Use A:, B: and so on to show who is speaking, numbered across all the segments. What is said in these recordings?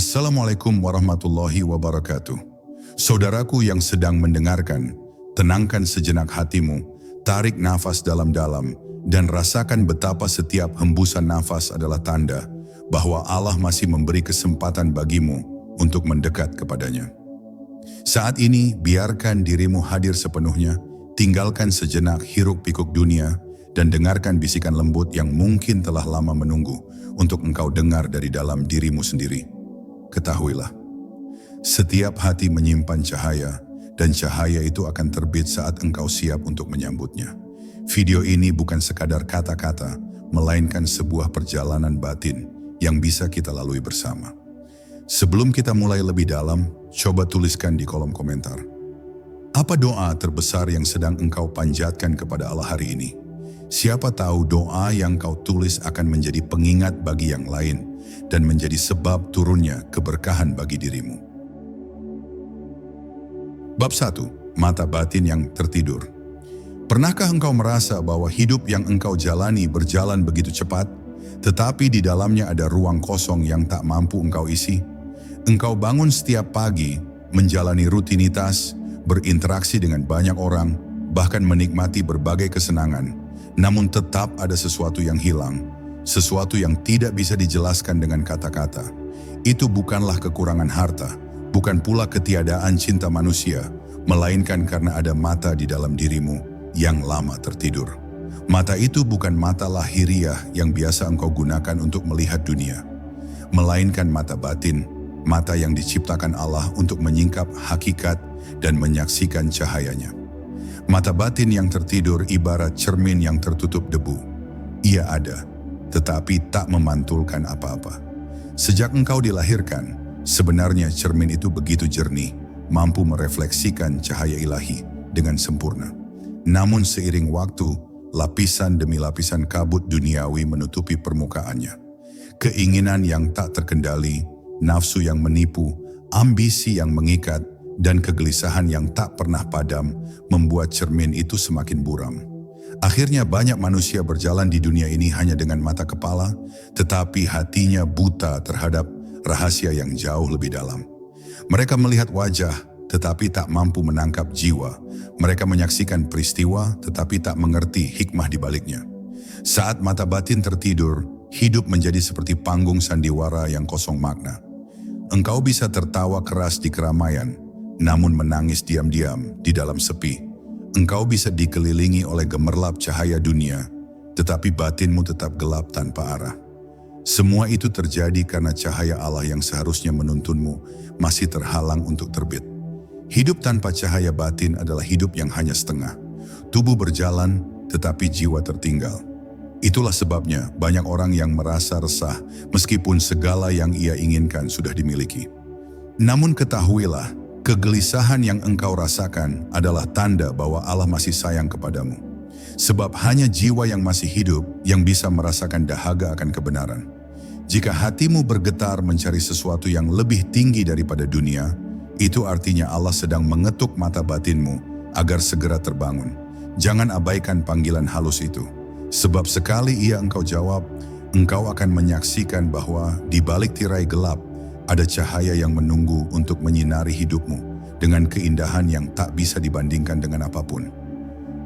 A: Assalamualaikum warahmatullahi wabarakatuh. Saudaraku yang sedang mendengarkan, tenangkan sejenak hatimu, tarik nafas dalam-dalam, dan rasakan betapa setiap hembusan nafas adalah tanda bahwa Allah masih memberi kesempatan bagimu untuk mendekat kepadanya. Saat ini, biarkan dirimu hadir sepenuhnya, tinggalkan sejenak hiruk-pikuk dunia, dan dengarkan bisikan lembut yang mungkin telah lama menunggu untuk engkau dengar dari dalam dirimu sendiri. Ketahuilah, setiap hati menyimpan cahaya, dan cahaya itu akan terbit saat engkau siap untuk menyambutnya. Video ini bukan sekadar kata-kata, melainkan sebuah perjalanan batin yang bisa kita lalui bersama. Sebelum kita mulai lebih dalam, coba tuliskan di kolom komentar. Apa doa terbesar yang sedang engkau panjatkan kepada Allah hari ini? Siapa tahu doa yang kau tulis akan menjadi pengingat bagi yang lain dan menjadi sebab turunnya keberkahan bagi dirimu. Bab 1. Mata batin yang tertidur. Pernahkah engkau merasa bahwa hidup yang engkau jalani berjalan begitu cepat, tetapi di dalamnya ada ruang kosong yang tak mampu engkau isi? Engkau bangun setiap pagi, menjalani rutinitas, berinteraksi dengan banyak orang, bahkan menikmati berbagai kesenangan, namun tetap ada sesuatu yang hilang, sesuatu yang tidak bisa dijelaskan dengan kata-kata. Itu bukanlah kekurangan harta, bukan pula ketiadaan cinta manusia, melainkan karena ada mata di dalam dirimu yang lama tertidur. Mata itu bukan mata lahiriah yang biasa engkau gunakan untuk melihat dunia, melainkan mata batin, mata yang diciptakan Allah untuk menyingkap hakikat dan menyaksikan cahayanya. Mata batin yang tertidur ibarat cermin yang tertutup debu. Ia ada, tetapi tak memantulkan apa-apa. Sejak engkau dilahirkan, sebenarnya cermin itu begitu jernih, mampu merefleksikan cahaya ilahi dengan sempurna. Namun seiring waktu, lapisan demi lapisan kabut duniawi menutupi permukaannya. Keinginan yang tak terkendali, nafsu yang menipu, ambisi yang mengikat, dan kegelisahan yang tak pernah padam membuat cermin itu semakin buram. Akhirnya banyak manusia berjalan di dunia ini hanya dengan mata kepala, tetapi hatinya buta terhadap rahasia yang jauh lebih dalam. Mereka melihat wajah, tetapi tak mampu menangkap jiwa. Mereka menyaksikan peristiwa, tetapi tak mengerti hikmah di baliknya. Saat mata batin tertidur, hidup menjadi seperti panggung sandiwara yang kosong makna. Engkau bisa tertawa keras di keramaian, namun menangis diam-diam di dalam sepi. Engkau bisa dikelilingi oleh gemerlap cahaya dunia, tetapi batinmu tetap gelap tanpa arah. Semua itu terjadi karena cahaya Allah yang seharusnya menuntunmu masih terhalang untuk terbit. Hidup tanpa cahaya batin adalah hidup yang hanya setengah. Tubuh berjalan, tetapi jiwa tertinggal. Itulah sebabnya banyak orang yang merasa resah meskipun segala yang ia inginkan sudah dimiliki. Namun ketahuilah, kegelisahan yang engkau rasakan adalah tanda bahwa Allah masih sayang kepadamu. Sebab hanya jiwa yang masih hidup yang bisa merasakan dahaga akan kebenaran. Jika hatimu bergetar mencari sesuatu yang lebih tinggi daripada dunia, itu artinya Allah sedang mengetuk mata batinmu agar segera terbangun. Jangan abaikan panggilan halus itu. Sebab sekali ia engkau jawab, engkau akan menyaksikan bahwa di balik tirai gelap, ada cahaya yang menunggu untuk menyinari hidupmu dengan keindahan yang tak bisa dibandingkan dengan apapun.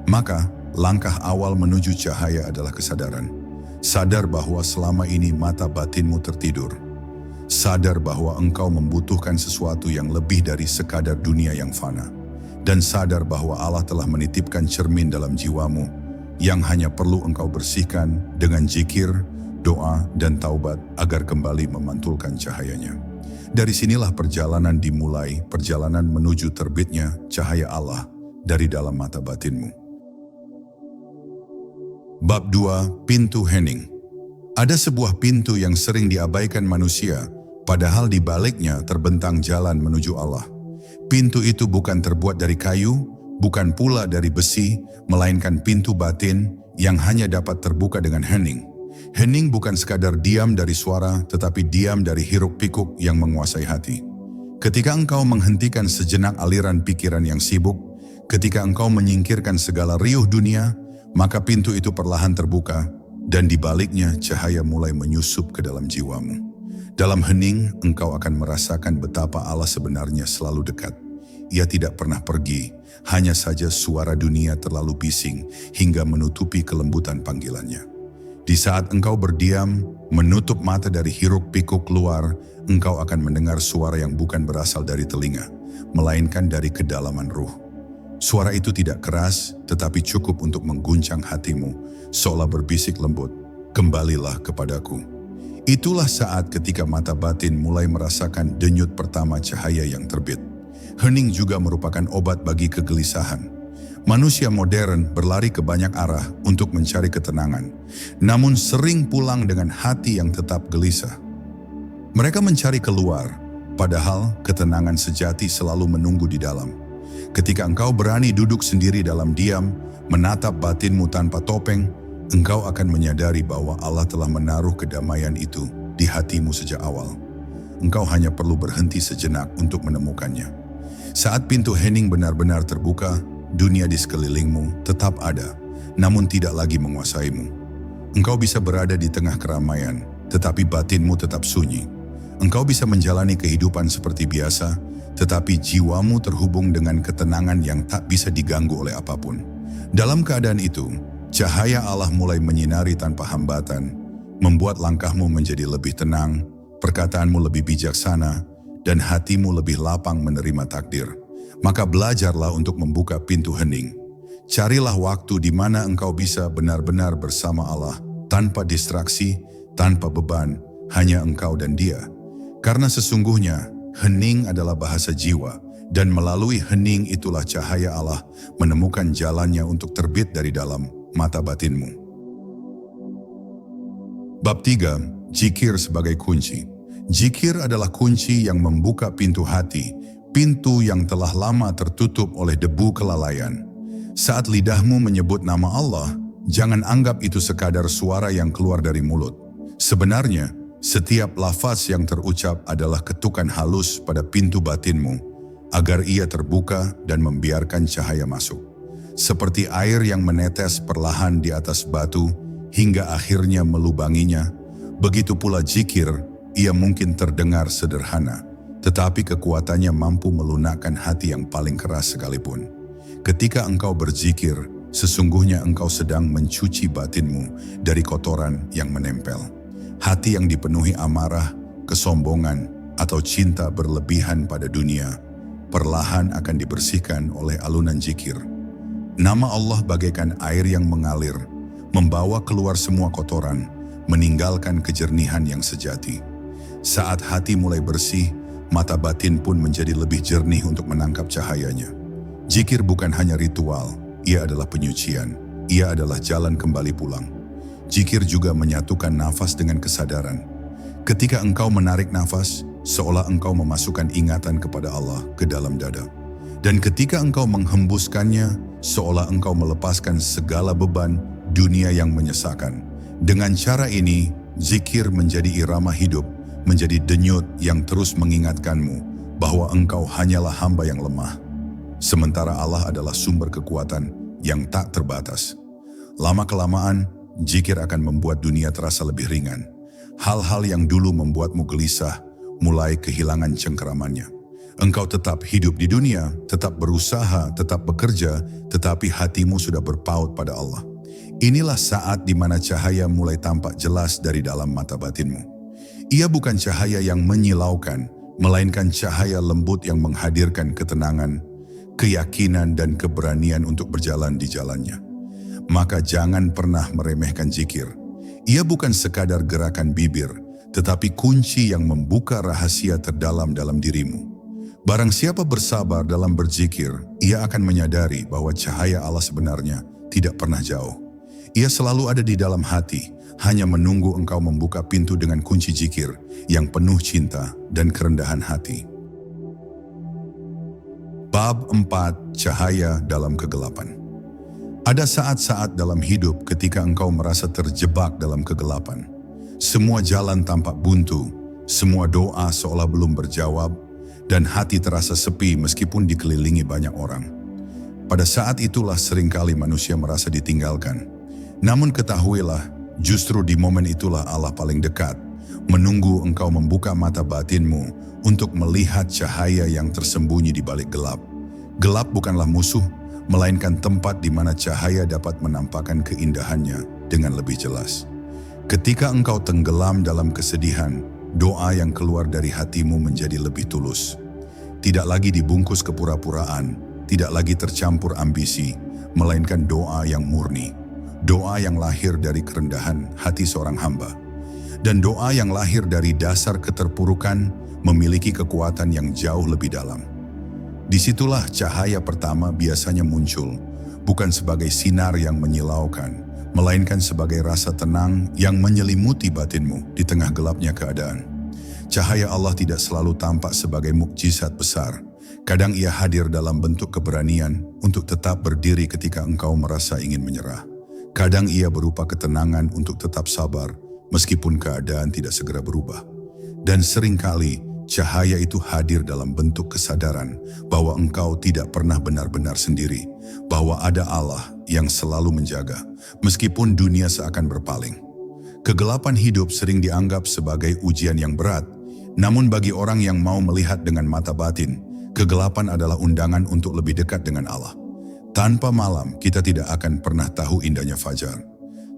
A: Maka, langkah awal menuju cahaya adalah kesadaran. Sadar bahwa selama ini mata batinmu tertidur. Sadar bahwa engkau membutuhkan sesuatu yang lebih dari sekadar dunia yang fana. Dan sadar bahwa Allah telah menitipkan cermin dalam jiwamu yang hanya perlu engkau bersihkan dengan zikir, doa, dan taubat agar kembali memantulkan cahayanya. Dari sinilah perjalanan dimulai, perjalanan menuju terbitnya cahaya Allah dari dalam mata batinmu. Bab 2. Pintu hening. Ada sebuah pintu yang sering diabaikan manusia, padahal di baliknya terbentang jalan menuju Allah. Pintu itu bukan terbuat dari kayu, bukan pula dari besi, melainkan pintu batin yang hanya dapat terbuka dengan hening. Hening bukan sekadar diam dari suara, tetapi diam dari hiruk-pikuk yang menguasai hati. Ketika engkau menghentikan sejenak aliran pikiran yang sibuk, ketika engkau menyingkirkan segala riuh dunia, maka pintu itu perlahan terbuka, dan di baliknya cahaya mulai menyusup ke dalam jiwamu. Dalam hening, engkau akan merasakan betapa Allah sebenarnya selalu dekat. Ia tidak pernah pergi, hanya saja suara dunia terlalu bising hingga menutupi kelembutan panggilannya. Di saat engkau berdiam, menutup mata dari hiruk-pikuk luar, engkau akan mendengar suara yang bukan berasal dari telinga, melainkan dari kedalaman ruh. Suara itu tidak keras, tetapi cukup untuk mengguncang hatimu, seolah berbisik lembut, "Kembalilah kepadaku." Itulah saat ketika mata batin mulai merasakan denyut pertama cahaya yang terbit. Hening juga merupakan obat bagi kegelisahan. Manusia modern berlari ke banyak arah untuk mencari ketenangan, namun sering pulang dengan hati yang tetap gelisah. Mereka mencari keluar, padahal ketenangan sejati selalu menunggu di dalam. Ketika engkau berani duduk sendiri dalam diam, menatap batinmu tanpa topeng, engkau akan menyadari bahwa Allah telah menaruh kedamaian itu di hatimu sejak awal. Engkau hanya perlu berhenti sejenak untuk menemukannya. Saat pintu hening benar-benar terbuka, dunia di sekelilingmu tetap ada, namun tidak lagi menguasaimu. Engkau bisa berada di tengah keramaian, tetapi batinmu tetap sunyi. Engkau bisa menjalani kehidupan seperti biasa, tetapi jiwamu terhubung dengan ketenangan yang tak bisa diganggu oleh apapun. Dalam keadaan itu, cahaya Allah mulai menyinari tanpa hambatan, membuat langkahmu menjadi lebih tenang, perkataanmu lebih bijaksana, dan hatimu lebih lapang menerima takdir. Maka belajarlah untuk membuka pintu hening. Carilah waktu di mana engkau bisa benar-benar bersama Allah, tanpa distraksi, tanpa beban, hanya engkau dan Dia. Karena sesungguhnya, hening adalah bahasa jiwa, dan melalui hening itulah cahaya Allah menemukan jalannya untuk terbit dari dalam mata batinmu. Bab 3. Zikir sebagai kunci. Zikir adalah kunci yang membuka pintu hati, pintu yang telah lama tertutup oleh debu kelalaian. Saat lidahmu menyebut nama Allah, jangan anggap itu sekadar suara yang keluar dari mulut. Sebenarnya, setiap lafaz yang terucap adalah ketukan halus pada pintu batinmu, agar ia terbuka dan membiarkan cahaya masuk. Seperti air yang menetes perlahan di atas batu hingga akhirnya melubanginya, begitu pula zikir, ia mungkin terdengar sederhana, tetapi kekuatannya mampu melunakkan hati yang paling keras sekalipun. Ketika engkau berzikir, sesungguhnya engkau sedang mencuci batinmu dari kotoran yang menempel. Hati yang dipenuhi amarah, kesombongan, atau cinta berlebihan pada dunia, perlahan akan dibersihkan oleh alunan zikir. Nama Allah bagaikan air yang mengalir, membawa keluar semua kotoran, meninggalkan kejernihan yang sejati. Saat hati mulai bersih, mata batin pun menjadi lebih jernih untuk menangkap cahayanya. Zikir bukan hanya ritual, ia adalah penyucian, ia adalah jalan kembali pulang. Zikir juga menyatukan nafas dengan kesadaran. Ketika engkau menarik nafas, seolah engkau memasukkan ingatan kepada Allah ke dalam dada. Dan ketika engkau menghembuskannya, seolah engkau melepaskan segala beban dunia yang menyesakan. Dengan cara ini, zikir menjadi irama hidup, menjadi denyut yang terus mengingatkanmu bahwa engkau hanyalah hamba yang lemah. Sementara Allah adalah sumber kekuatan yang tak terbatas. Lama-kelamaan, zikir akan membuat dunia terasa lebih ringan. Hal-hal yang dulu membuatmu gelisah mulai kehilangan cengkeramannya. Engkau tetap hidup di dunia, tetap berusaha, tetap bekerja, tetapi hatimu sudah berpaut pada Allah. Inilah saat di mana cahaya mulai tampak jelas dari dalam mata batinmu. Ia bukan cahaya yang menyilaukan, melainkan cahaya lembut yang menghadirkan ketenangan, keyakinan dan keberanian untuk berjalan di jalannya. Maka jangan pernah meremehkan zikir. Ia bukan sekadar gerakan bibir, tetapi kunci yang membuka rahasia terdalam dalam dirimu. Barang siapa bersabar dalam berzikir, ia akan menyadari bahwa cahaya Allah sebenarnya tidak pernah jauh. Ia selalu ada di dalam hati, hanya menunggu engkau membuka pintu dengan kunci zikir yang penuh cinta dan kerendahan hati. Bab 4. Cahaya dalam kegelapan. Ada saat-saat dalam hidup ketika engkau merasa terjebak dalam kegelapan. Semua jalan tampak buntu, semua doa seolah belum berjawab, dan hati terasa sepi meskipun dikelilingi banyak orang. Pada saat itulah seringkali manusia merasa ditinggalkan. Namun ketahuilah, justru di momen itulah Allah paling dekat, menunggu engkau membuka mata batinmu untuk melihat cahaya yang tersembunyi di balik gelap. Gelap bukanlah musuh, melainkan tempat di mana cahaya dapat menampakkan keindahannya dengan lebih jelas. Ketika engkau tenggelam dalam kesedihan, doa yang keluar dari hatimu menjadi lebih tulus. Tidak lagi dibungkus kepura-puraan, tidak lagi tercampur ambisi, melainkan doa yang murni. Doa yang lahir dari kerendahan hati seorang hamba. Dan doa yang lahir dari dasar keterpurukan memiliki kekuatan yang jauh lebih dalam. Disitulah cahaya pertama biasanya muncul, bukan sebagai sinar yang menyilaukan, melainkan sebagai rasa tenang yang menyelimuti batinmu di tengah gelapnya keadaan. Cahaya Allah tidak selalu tampak sebagai mukjizat besar. Kadang ia hadir dalam bentuk keberanian untuk tetap berdiri ketika engkau merasa ingin menyerah. Kadang ia berupa ketenangan untuk tetap sabar, meskipun keadaan tidak segera berubah. Dan seringkali cahaya itu hadir dalam bentuk kesadaran bahwa engkau tidak pernah benar-benar sendiri, bahwa ada Allah yang selalu menjaga, meskipun dunia seakan berpaling. Kegelapan hidup sering dianggap sebagai ujian yang berat, namun bagi orang yang mau melihat dengan mata batin, kegelapan adalah undangan untuk lebih dekat dengan Allah. Tanpa malam, kita tidak akan pernah tahu indahnya fajar.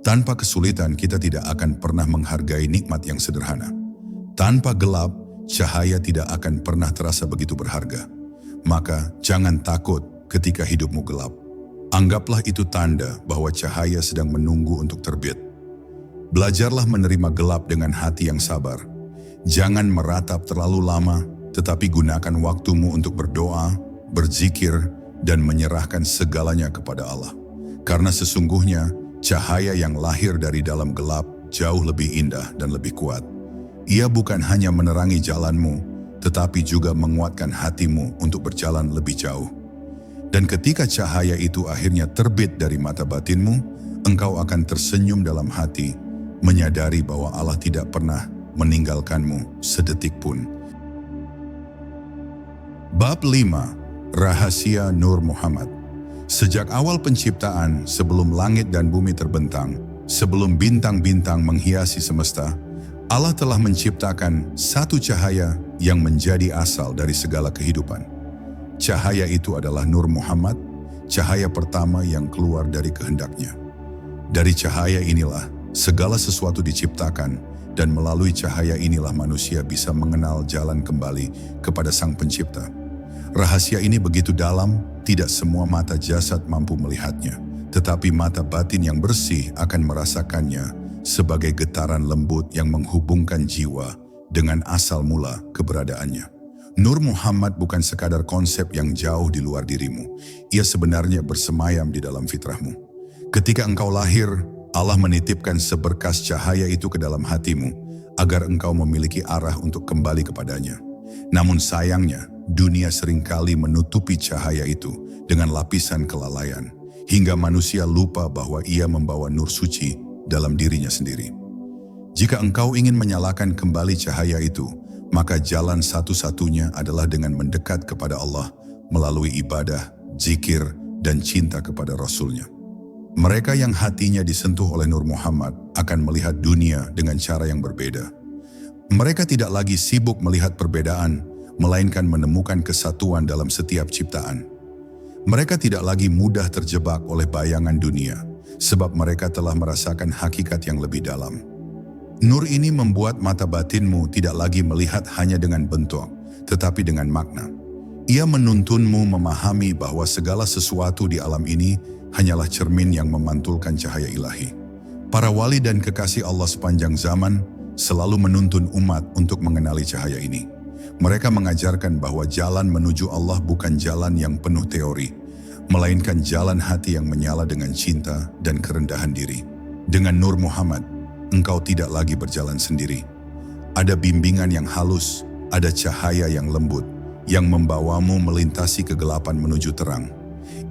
A: Tanpa kesulitan, kita tidak akan pernah menghargai nikmat yang sederhana. Tanpa gelap, cahaya tidak akan pernah terasa begitu berharga. Maka, jangan takut ketika hidupmu gelap. Anggaplah itu tanda bahwa cahaya sedang menunggu untuk terbit. Belajarlah menerima gelap dengan hati yang sabar. Jangan meratap terlalu lama, tetapi gunakan waktumu untuk berdoa, berzikir, dan menyerahkan segalanya kepada Allah. Karena sesungguhnya, cahaya yang lahir dari dalam gelap jauh lebih indah dan lebih kuat. Ia bukan hanya menerangi jalanmu, tetapi juga menguatkan hatimu untuk berjalan lebih jauh. Dan ketika cahaya itu akhirnya terbit dari mata batinmu, engkau akan tersenyum dalam hati, menyadari bahwa Allah tidak pernah meninggalkanmu sedetik pun. Bab 5. Rahasia Nur Muhammad. Sejak awal penciptaan, sebelum langit dan bumi terbentang, sebelum bintang-bintang menghiasi semesta, Allah telah menciptakan satu cahaya yang menjadi asal dari segala kehidupan. Cahaya itu adalah Nur Muhammad, cahaya pertama yang keluar dari kehendaknya. Dari cahaya inilah segala sesuatu diciptakan, dan melalui cahaya inilah manusia bisa mengenal jalan kembali kepada Sang Pencipta. Rahasia ini begitu dalam, tidak semua mata jasad mampu melihatnya, tetapi mata batin yang bersih akan merasakannya sebagai getaran lembut yang menghubungkan jiwa dengan asal mula keberadaannya. Nur Muhammad bukan sekadar konsep yang jauh di luar dirimu, ia sebenarnya bersemayam di dalam fitrahmu. Ketika engkau lahir, Allah menitipkan seberkas cahaya itu ke dalam hatimu, agar engkau memiliki arah untuk kembali kepadanya. Namun sayangnya, dunia seringkali menutupi cahaya itu dengan lapisan kelalaian, hingga manusia lupa bahwa ia membawa nur suci dalam dirinya sendiri. Jika engkau ingin menyalakan kembali cahaya itu, maka jalan satu-satunya adalah dengan mendekat kepada Allah melalui ibadah, zikir, dan cinta kepada Rasul-Nya. Mereka yang hatinya disentuh oleh Nur Muhammad akan melihat dunia dengan cara yang berbeda. Mereka tidak lagi sibuk melihat perbedaan, melainkan menemukan kesatuan dalam setiap ciptaan. Mereka tidak lagi mudah terjebak oleh bayangan dunia, sebab mereka telah merasakan hakikat yang lebih dalam. Nur ini membuat mata batinmu tidak lagi melihat hanya dengan bentuk, tetapi dengan makna. Ia menuntunmu memahami bahwa segala sesuatu di alam ini hanyalah cermin yang memantulkan cahaya ilahi. Para wali dan kekasih Allah sepanjang zaman selalu menuntun umat untuk mengenali cahaya ini. Mereka mengajarkan bahwa jalan menuju Allah bukan jalan yang penuh teori, melainkan jalan hati yang menyala dengan cinta dan kerendahan diri. Dengan Nur Muhammad, engkau tidak lagi berjalan sendiri. Ada bimbingan yang halus, ada cahaya yang lembut, yang membawamu melintasi kegelapan menuju terang.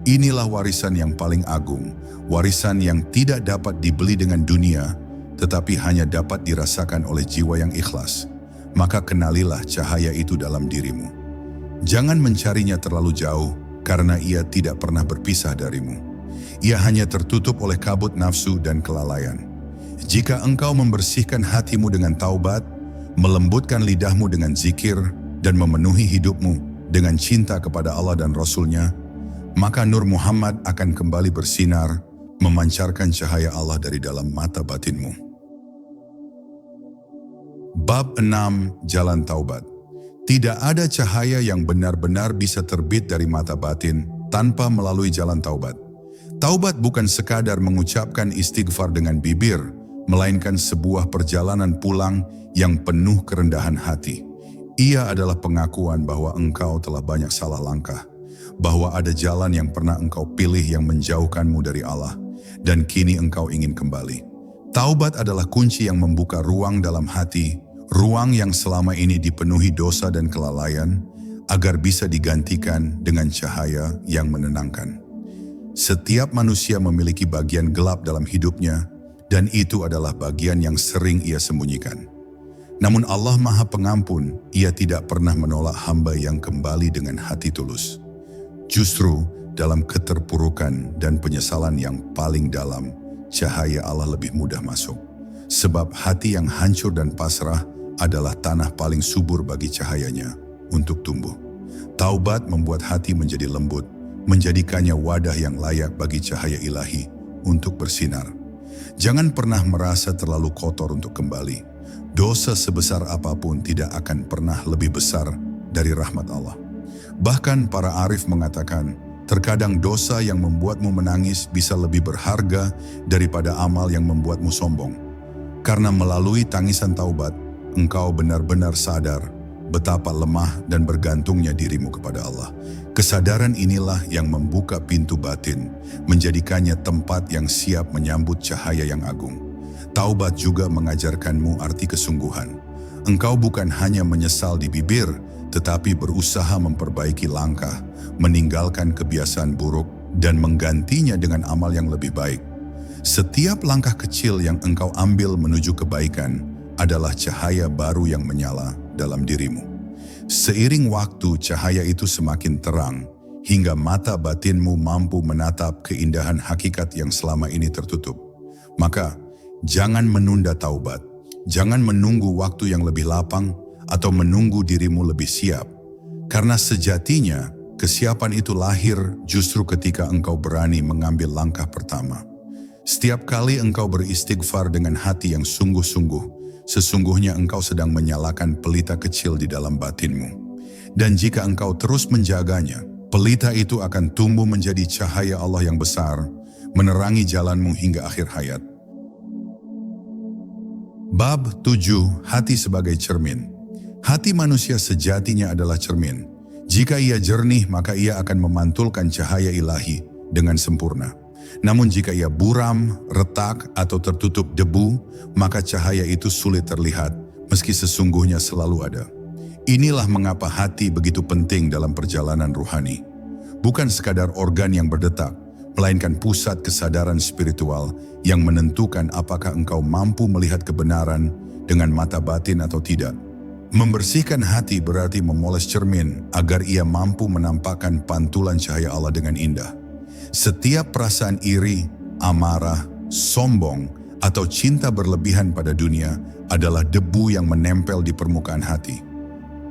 A: Inilah warisan yang paling agung, warisan yang tidak dapat dibeli dengan dunia, tetapi hanya dapat dirasakan oleh jiwa yang ikhlas. Maka kenalilah cahaya itu dalam dirimu. Jangan mencarinya terlalu jauh, karena ia tidak pernah berpisah darimu. Ia hanya tertutup oleh kabut nafsu dan kelalaian. Jika engkau membersihkan hatimu dengan taubat, melembutkan lidahmu dengan zikir, dan memenuhi hidupmu dengan cinta kepada Allah dan Rasul-Nya, maka Nur Muhammad akan kembali bersinar, memancarkan cahaya Allah dari dalam mata batinmu. Bab 6. Jalan Taubat. Tidak ada cahaya yang benar-benar bisa terbit dari mata batin tanpa melalui jalan taubat. Taubat bukan sekadar mengucapkan istighfar dengan bibir, melainkan sebuah perjalanan pulang yang penuh kerendahan hati. Ia adalah pengakuan bahwa engkau telah banyak salah langkah, bahwa ada jalan yang pernah engkau pilih yang menjauhkanmu dari Allah, dan kini engkau ingin kembali. Taubat adalah kunci yang membuka ruang dalam hati, ruang yang selama ini dipenuhi dosa dan kelalaian, agar bisa digantikan dengan cahaya yang menenangkan. Setiap manusia memiliki bagian gelap dalam hidupnya, dan itu adalah bagian yang sering ia sembunyikan. Namun Allah Maha Pengampun, Ia tidak pernah menolak hamba yang kembali dengan hati tulus. Justru dalam keterpurukan dan penyesalan yang paling dalam, cahaya Allah lebih mudah masuk. Sebab hati yang hancur dan pasrah adalah tanah paling subur bagi cahayanya untuk tumbuh. Taubat membuat hati menjadi lembut, menjadikannya wadah yang layak bagi cahaya ilahi untuk bersinar. Jangan pernah merasa terlalu kotor untuk kembali. Dosa sebesar apapun tidak akan pernah lebih besar dari rahmat Allah. Bahkan para arif mengatakan, terkadang dosa yang membuatmu menangis bisa lebih berharga daripada amal yang membuatmu sombong. Karena melalui tangisan taubat, engkau benar-benar sadar betapa lemah dan bergantungnya dirimu kepada Allah. Kesadaran inilah yang membuka pintu batin, menjadikannya tempat yang siap menyambut cahaya yang agung. Taubat juga mengajarkanmu arti kesungguhan. Engkau bukan hanya menyesal di bibir, tetapi berusaha memperbaiki langkah, meninggalkan kebiasaan buruk, dan menggantinya dengan amal yang lebih baik. Setiap langkah kecil yang engkau ambil menuju kebaikan adalah cahaya baru yang menyala dalam dirimu. Seiring waktu, cahaya itu semakin terang, hingga mata batinmu mampu menatap keindahan hakikat yang selama ini tertutup. Maka, jangan menunda taubat, jangan menunggu waktu yang lebih lapang, atau menunggu dirimu lebih siap. Karena sejatinya, kesiapan itu lahir justru ketika engkau berani mengambil langkah pertama. Setiap kali engkau beristighfar dengan hati yang sungguh-sungguh, sesungguhnya engkau sedang menyalakan pelita kecil di dalam batinmu. Dan jika engkau terus menjaganya, pelita itu akan tumbuh menjadi cahaya Allah yang besar, menerangi jalanmu hingga akhir hayat. Bab 7. Hati sebagai cermin. Hati manusia sejatinya adalah cermin. Jika ia jernih, maka ia akan memantulkan cahaya ilahi dengan sempurna. Namun jika ia buram, retak, atau tertutup debu, maka cahaya itu sulit terlihat, meski sesungguhnya selalu ada. Inilah mengapa hati begitu penting dalam perjalanan ruhani. Bukan sekadar organ yang berdetak, melainkan pusat kesadaran spiritual yang menentukan apakah engkau mampu melihat kebenaran dengan mata batin atau tidak. Membersihkan hati berarti memoles cermin agar ia mampu menampakkan pantulan cahaya Allah dengan indah. Setiap perasaan iri, amarah, sombong, atau cinta berlebihan pada dunia adalah debu yang menempel di permukaan hati.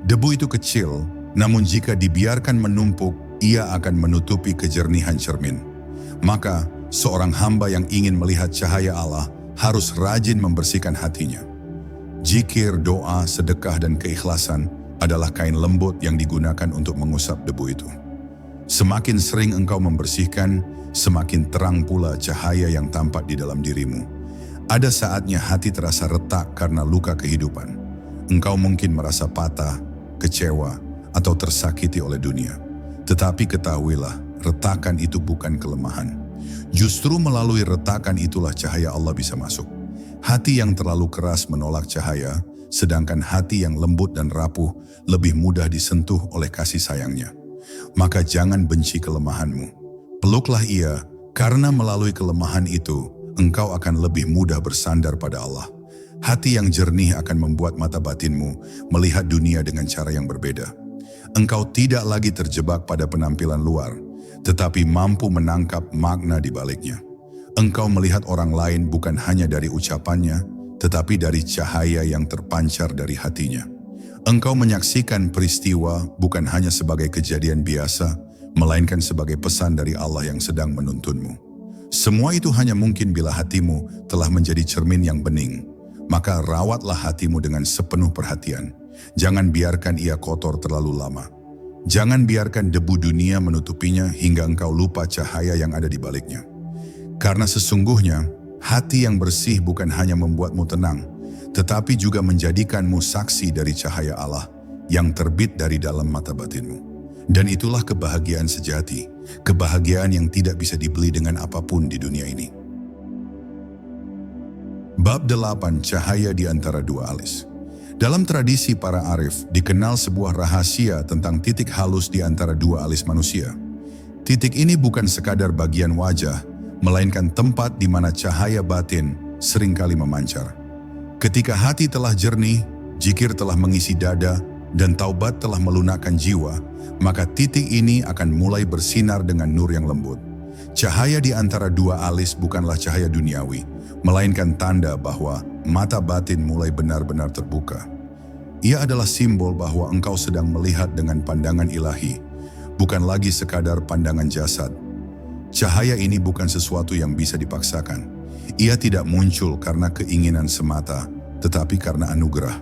A: Debu itu kecil, namun jika dibiarkan menumpuk, ia akan menutupi kejernihan cermin. Maka, seorang hamba yang ingin melihat cahaya Allah harus rajin membersihkan hatinya. Zikir, doa, sedekah, dan keikhlasan adalah kain lembut yang digunakan untuk mengusap debu itu. Semakin sering engkau membersihkan, semakin terang pula cahaya yang tampak di dalam dirimu. Ada saatnya hati terasa retak karena luka kehidupan. Engkau mungkin merasa patah, kecewa, atau tersakiti oleh dunia. Tetapi ketahuilah, retakan itu bukan kelemahan. Justru melalui retakan itulah cahaya Allah bisa masuk. Hati yang terlalu keras menolak cahaya, sedangkan hati yang lembut dan rapuh lebih mudah disentuh oleh kasih sayangnya. Maka jangan benci kelemahanmu. Peluklah ia, karena melalui kelemahan itu, engkau akan lebih mudah bersandar pada Allah. Hati yang jernih akan membuat mata batinmu melihat dunia dengan cara yang berbeda. Engkau tidak lagi terjebak pada penampilan luar, tetapi mampu menangkap makna di baliknya. Engkau melihat orang lain bukan hanya dari ucapannya, tetapi dari cahaya yang terpancar dari hatinya. Engkau menyaksikan peristiwa bukan hanya sebagai kejadian biasa, melainkan sebagai pesan dari Allah yang sedang menuntunmu. Semua itu hanya mungkin bila hatimu telah menjadi cermin yang bening. Maka rawatlah hatimu dengan sepenuh perhatian. Jangan biarkan ia kotor terlalu lama. Jangan biarkan debu dunia menutupinya hingga engkau lupa cahaya yang ada di baliknya. Karena sesungguhnya, hati yang bersih bukan hanya membuatmu tenang, tetapi juga menjadikanmu saksi dari cahaya Allah yang terbit dari dalam mata batinmu. Dan itulah kebahagiaan sejati, kebahagiaan yang tidak bisa dibeli dengan apapun di dunia ini. Bab 8. Cahaya di antara dua alis. Dalam tradisi para arif, dikenal sebuah rahasia tentang titik halus di antara dua alis manusia. Titik ini bukan sekadar bagian wajah, melainkan tempat di mana cahaya batin seringkali memancar. Ketika hati telah jernih, zikir telah mengisi dada, dan taubat telah melunakkan jiwa, maka titik ini akan mulai bersinar dengan nur yang lembut. Cahaya di antara dua alis bukanlah cahaya duniawi, melainkan tanda bahwa mata batin mulai benar-benar terbuka. Ia adalah simbol bahwa engkau sedang melihat dengan pandangan ilahi, bukan lagi sekadar pandangan jasad. Cahaya ini bukan sesuatu yang bisa dipaksakan. Ia tidak muncul karena keinginan semata, tetapi karena anugerah.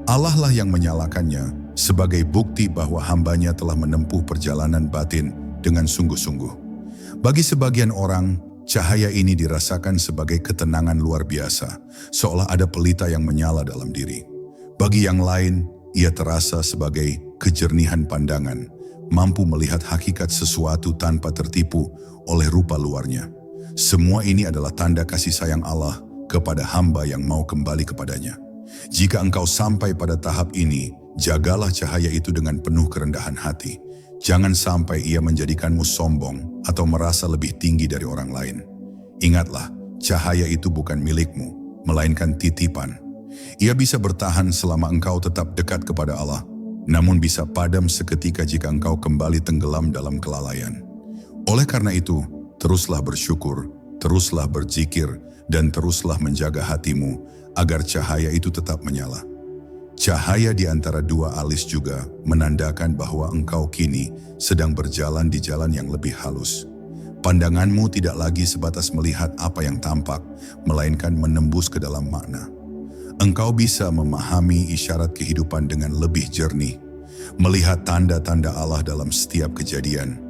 A: Allah lah yang menyalakannya sebagai bukti bahwa hambanya telah menempuh perjalanan batin dengan sungguh-sungguh. Bagi sebagian orang, cahaya ini dirasakan sebagai ketenangan luar biasa, seolah ada pelita yang menyala dalam diri. Bagi yang lain, ia terasa sebagai kejernihan pandangan, mampu melihat hakikat sesuatu tanpa tertipu oleh rupa luarnya. Semua ini adalah tanda kasih sayang Allah kepada hamba yang mau kembali kepadanya. Jika engkau sampai pada tahap ini, jagalah cahaya itu dengan penuh kerendahan hati. Jangan sampai ia menjadikanmu sombong atau merasa lebih tinggi dari orang lain. Ingatlah, cahaya itu bukan milikmu, melainkan titipan. Ia bisa bertahan selama engkau tetap dekat kepada Allah, namun bisa padam seketika jika engkau kembali tenggelam dalam kelalaian. Oleh karena itu, teruslah bersyukur, teruslah berzikir, dan teruslah menjaga hatimu agar cahaya itu tetap menyala. Cahaya di antara dua alis juga menandakan bahwa engkau kini sedang berjalan di jalan yang lebih halus. Pandanganmu tidak lagi sebatas melihat apa yang tampak, melainkan menembus ke dalam makna. Engkau bisa memahami isyarat kehidupan dengan lebih jernih, melihat tanda-tanda Allah dalam setiap kejadian,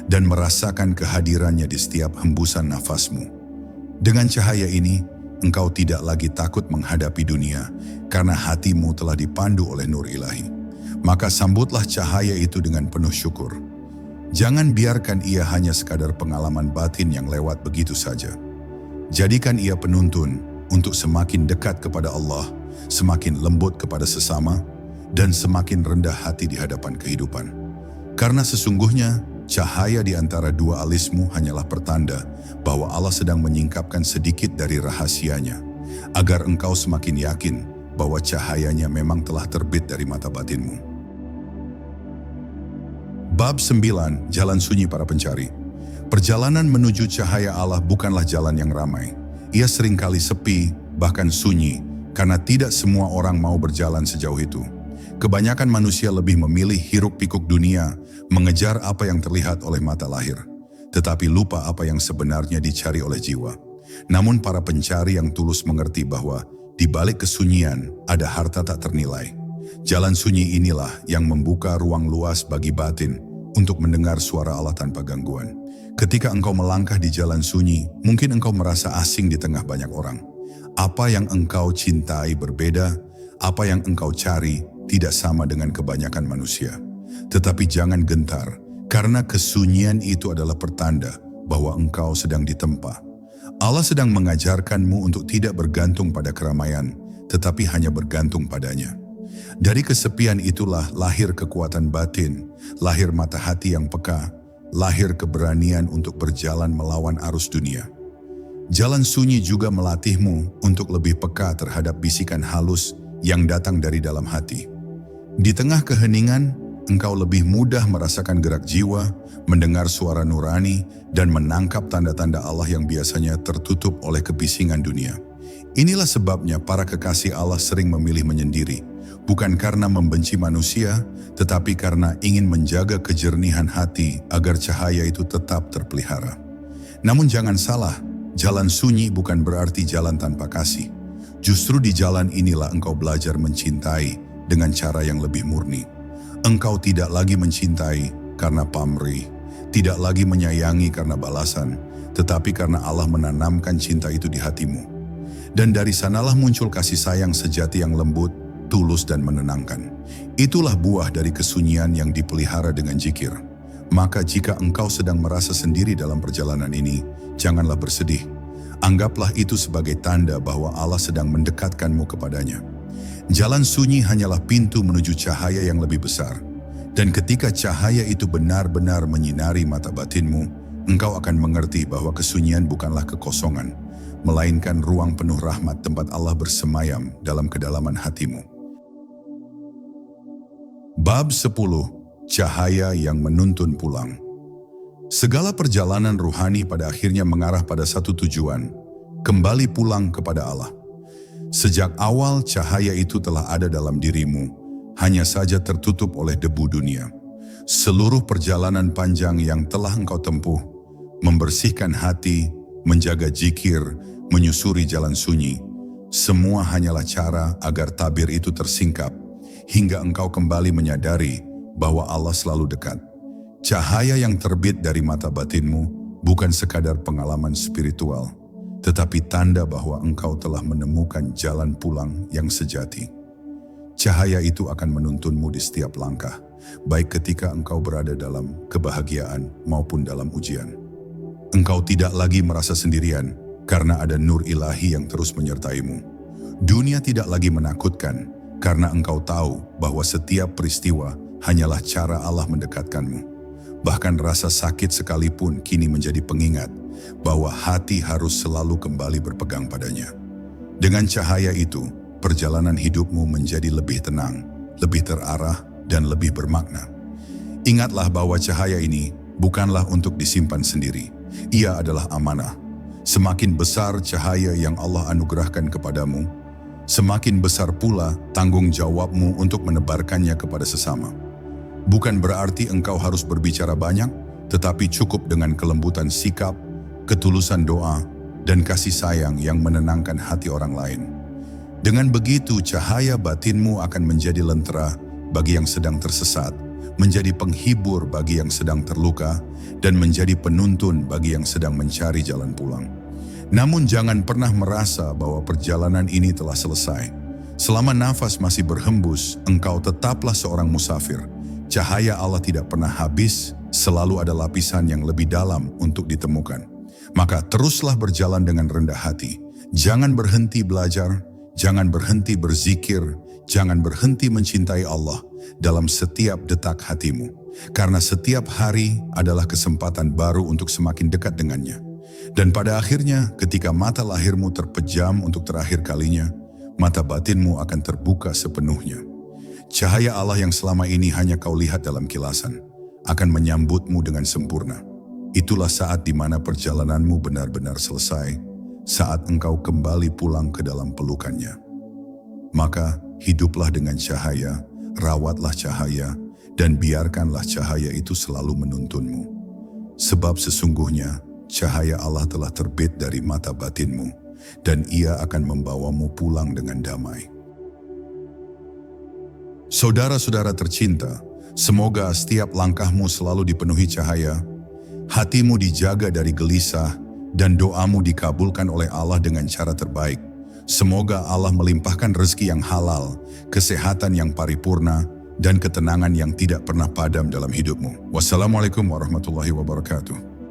A: dan merasakan kehadirannya di setiap hembusan nafasmu. Dengan cahaya ini, engkau tidak lagi takut menghadapi dunia, karena hatimu telah dipandu oleh nur ilahi. Maka sambutlah cahaya itu dengan penuh syukur. Jangan biarkan ia hanya sekadar pengalaman batin yang lewat begitu saja. Jadikan ia penuntun untuk semakin dekat kepada Allah, semakin lembut kepada sesama, dan semakin rendah hati di hadapan kehidupan. Karena sesungguhnya, cahaya di antara dua alismu hanyalah pertanda bahwa Allah sedang menyingkapkan sedikit dari rahasianya, agar engkau semakin yakin bahwa cahayanya memang telah terbit dari mata batinmu. Bab 9. Jalan sunyi para pencari. Perjalanan menuju cahaya Allah bukanlah jalan yang ramai. Ia seringkali sepi, bahkan sunyi, karena tidak semua orang mau berjalan sejauh itu. Kebanyakan manusia lebih memilih hiruk-pikuk dunia, mengejar apa yang terlihat oleh mata lahir, tetapi lupa apa yang sebenarnya dicari oleh jiwa. Namun para pencari yang tulus mengerti bahwa di balik kesunyian ada harta tak ternilai. Jalan sunyi inilah yang membuka ruang luas bagi batin untuk mendengar suara Allah tanpa gangguan. Ketika engkau melangkah di jalan sunyi, mungkin engkau merasa asing di tengah banyak orang. Apa yang engkau cintai berbeda, apa yang engkau cari tidak sama dengan kebanyakan manusia. Tetapi jangan gentar, karena kesunyian itu adalah pertanda bahwa engkau sedang ditempa. Allah sedang mengajarkanmu untuk tidak bergantung pada keramaian, tetapi hanya bergantung padanya. Dari kesepian itulah lahir kekuatan batin, lahir mata hati yang peka, lahir keberanian untuk berjalan melawan arus dunia. Jalan sunyi juga melatihmu untuk lebih peka terhadap bisikan halus yang datang dari dalam hati. Di tengah keheningan, engkau lebih mudah merasakan gerak jiwa, mendengar suara nurani, dan menangkap tanda-tanda Allah yang biasanya tertutup oleh kebisingan dunia. Inilah sebabnya para kekasih Allah sering memilih menyendiri, bukan karena membenci manusia, tetapi karena ingin menjaga kejernihan hati agar cahaya itu tetap terpelihara. Namun jangan salah, jalan sunyi bukan berarti jalan tanpa kasih. Justru di jalan inilah engkau belajar mencintai dengan cara yang lebih murni. Engkau tidak lagi mencintai karena pamrih, tidak lagi menyayangi karena balasan, tetapi karena Allah menanamkan cinta itu di hatimu. Dan dari sanalah muncul kasih sayang sejati yang lembut, tulus dan menenangkan. Itulah buah dari kesunyian yang dipelihara dengan zikir. Maka jika engkau sedang merasa sendiri dalam perjalanan ini, janganlah bersedih. Anggaplah itu sebagai tanda bahwa Allah sedang mendekatkanmu kepadanya. Jalan sunyi hanyalah pintu menuju cahaya yang lebih besar. Dan ketika cahaya itu benar-benar menyinari mata batinmu, engkau akan mengerti bahwa kesunyian bukanlah kekosongan, melainkan ruang penuh rahmat tempat Allah bersemayam dalam kedalaman hatimu. Bab 10. Cahaya yang menuntun pulang. Segala perjalanan ruhani pada akhirnya mengarah pada satu tujuan, kembali pulang kepada Allah. Sejak awal cahaya itu telah ada dalam dirimu, hanya saja tertutup oleh debu dunia. Seluruh perjalanan panjang yang telah engkau tempuh, membersihkan hati, menjaga zikir, menyusuri jalan sunyi, semua hanyalah cara agar tabir itu tersingkap, hingga engkau kembali menyadari bahwa Allah selalu dekat. Cahaya yang terbit dari mata batinmu bukan sekadar pengalaman spiritual, tetapi tanda bahwa engkau telah menemukan jalan pulang yang sejati. Cahaya itu akan menuntunmu di setiap langkah, baik ketika engkau berada dalam kebahagiaan maupun dalam ujian. Engkau tidak lagi merasa sendirian, karena ada nur ilahi yang terus menyertaimu. Dunia tidak lagi menakutkan, karena engkau tahu bahwa setiap peristiwa hanyalah cara Allah mendekatkanmu. Bahkan rasa sakit sekalipun kini menjadi pengingat bahwa hati harus selalu kembali berpegang padanya. Dengan cahaya itu, perjalanan hidupmu menjadi lebih tenang, lebih terarah, dan lebih bermakna. Ingatlah bahwa cahaya ini bukanlah untuk disimpan sendiri. Ia adalah amanah. Semakin besar cahaya yang Allah anugerahkan kepadamu, semakin besar pula tanggung jawabmu untuk menebarkannya kepada sesama. Bukan berarti engkau harus berbicara banyak, tetapi cukup dengan kelembutan sikap, ketulusan doa, dan kasih sayang yang menenangkan hati orang lain. Dengan begitu, cahaya batinmu akan menjadi lentera bagi yang sedang tersesat, menjadi penghibur bagi yang sedang terluka, dan menjadi penuntun bagi yang sedang mencari jalan pulang. Namun jangan pernah merasa bahwa perjalanan ini telah selesai. Selama nafas masih berhembus, engkau tetaplah seorang musafir. Cahaya Allah tidak pernah habis, selalu ada lapisan yang lebih dalam untuk ditemukan. Maka teruslah berjalan dengan rendah hati. Jangan berhenti belajar, jangan berhenti berzikir, jangan berhenti mencintai Allah dalam setiap detak hatimu. Karena setiap hari adalah kesempatan baru untuk semakin dekat dengannya. Dan pada akhirnya, ketika mata lahirmu terpejam untuk terakhir kalinya, mata batinmu akan terbuka sepenuhnya. Cahaya Allah yang selama ini hanya kau lihat dalam kilasan, akan menyambutmu dengan sempurna. Itulah saat di mana perjalananmu benar-benar selesai, saat engkau kembali pulang ke dalam pelukannya. Maka, hiduplah dengan cahaya, rawatlah cahaya, dan biarkanlah cahaya itu selalu menuntunmu. Sebab sesungguhnya, cahaya Allah telah terbit dari mata batinmu, dan ia akan membawamu pulang dengan damai. Saudara-saudara tercinta, semoga setiap langkahmu selalu dipenuhi cahaya, hatimu dijaga dari gelisah, dan doamu dikabulkan oleh Allah dengan cara terbaik. Semoga Allah melimpahkan rezeki yang halal, kesehatan yang paripurna, dan ketenangan yang tidak pernah padam dalam hidupmu. Wassalamualaikum warahmatullahi wabarakatuh.